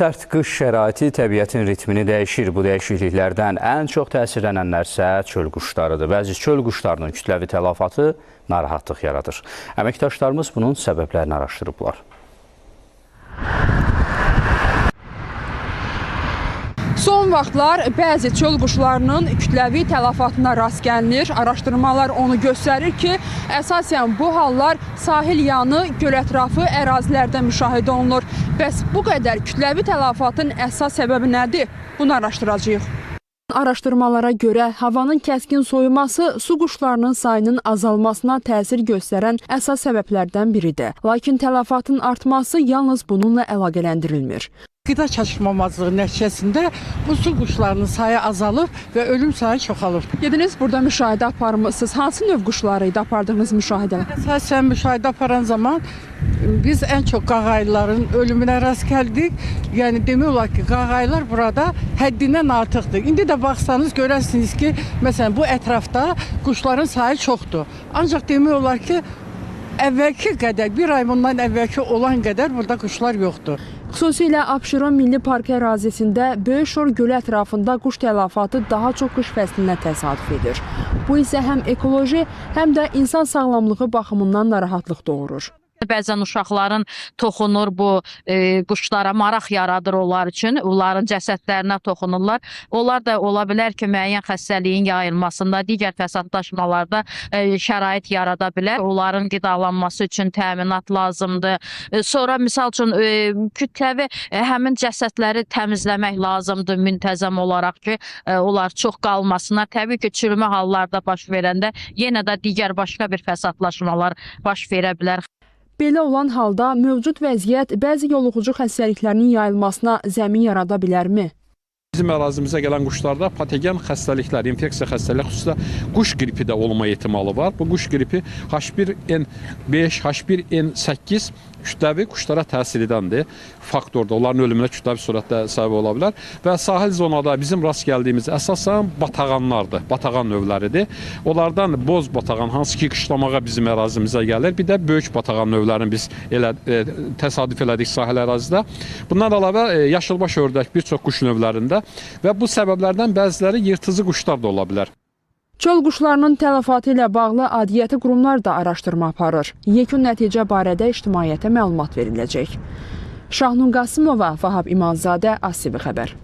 Sərt qış şəraiti təbiətin ritmini dəyişir. Bu dəyişikliklərdən ən çox təsirlənənlərsə çöl quşlarıdır. Bəzi çöl quşlarının kütləvi tələfatı narahatlıq yaradır. Əməkdaşlarımız bunun səbəblərini araşdırıblar. Son vaxtlar bəzi çöl quşlarının kütləvi tələfatına rast gəlinir. Araşdırmalar onu göstərir ki, əsasən bu hallar sahil yanı, göl ətrafı ərazilərdə müşahidə olunur. Bəs bu qədər kütləvi tələfatın əsas səbəbi nədir? Bunu araşdıracağıq. Araşdırmalara görə havanın kəskin soyuması su quşlarının sayının azalmasına təsir göstərən əsas səbəblərdən biridir. Lakin tələfatın artması yalnız bununla əlaqələndirilmir. Qida çatışmamazlığı nəticəsində bu su quşlarının sayı azalır və ölüm sayı çoxalır. Gediniz burada müşahidə aparmışsınız. Hansı növ quşları idi apardığınız müşahidələr? Əsasən müşahidə aparan zaman biz ən çox qağayıların ölümünə rast gəldik. Yəni demək olar ki, qağayılar burada həddindən artıqdır. İndi də baxsanız görərsiniz ki, məsələn bu ətrafda quşların sayı çoxdur. Ancaq demək olar ki, əvvəlki qədər, bir ay bundan əvvəlki olan qədər burada quşlar yoxdur. Xüsusilə Abşeron Milli Parkı ərazisində Böyük Şor gölü ətrafında quş tələfatı daha çox qış fəslinə təsadüf edir. Bu isə həm ekoloji, həm də insan sağlamlığı baxımından narahatlıq doğurur. Bəzən uşaqların toxunur bu quşlara, maraq yaradır onlar üçün. Onların cəsədlərinə toxunurlar. Onlar da ola bilər ki, müəyyən xəstəliyin yayılmasında, digər fəsadlaşmalarda şərait yarada bilər. Onların qidalanması üçün təminat lazımdır. Sonra, misal üçün, kütləvi həmin cəsədləri təmizləmək lazımdır müntəzəm olaraq ki, onlar çox qalmasınlar. Təbii ki, çürümə hallarda baş verəndə yenə də digər başqa bir fəsadlaşmalar baş verə bilər. Belə olan halda mövcud vəziyyət bəzi yoluxucu xəstəliklərinin yayılmasına zəmin yarada bilərmi? Bizim ərazimizə gələn quşlarda patogen xəstəliklər, infeksiya xəstəliklər, xüsusilə quş qripi də olma ehtimalı var. Bu quş qripi H1N5, H1N8 kütləvi quşlara təsir edəndir. Faktorda onların ölümünə kütləvi surətdə səbəb ola bilər. Və sahil zonada bizim rast gəldiyimiz əsasən batağanlardır, batağan növləridir. Onlardan boz batağan, hansı ki qışlamağa bizim ərazimizə gəlir. Bir də böyük batağan növlərini biz təsadüf elədik sahil ərazidə. Bundan əlavə yaşılbaş ördək bir çox quş növlərində və bu səbəblərdən bəziləri yırtıcı quşlar da ola bilər. Çöl quşlarının tələfatı ilə bağlı aidiyyəti qurumlar da araşdırma aparır. Yekun nəticə barədə ictimaiyyətə məlumat veriləcək. Şahnun Qasımova, Vahab İmanzadə, ASTV xəbər.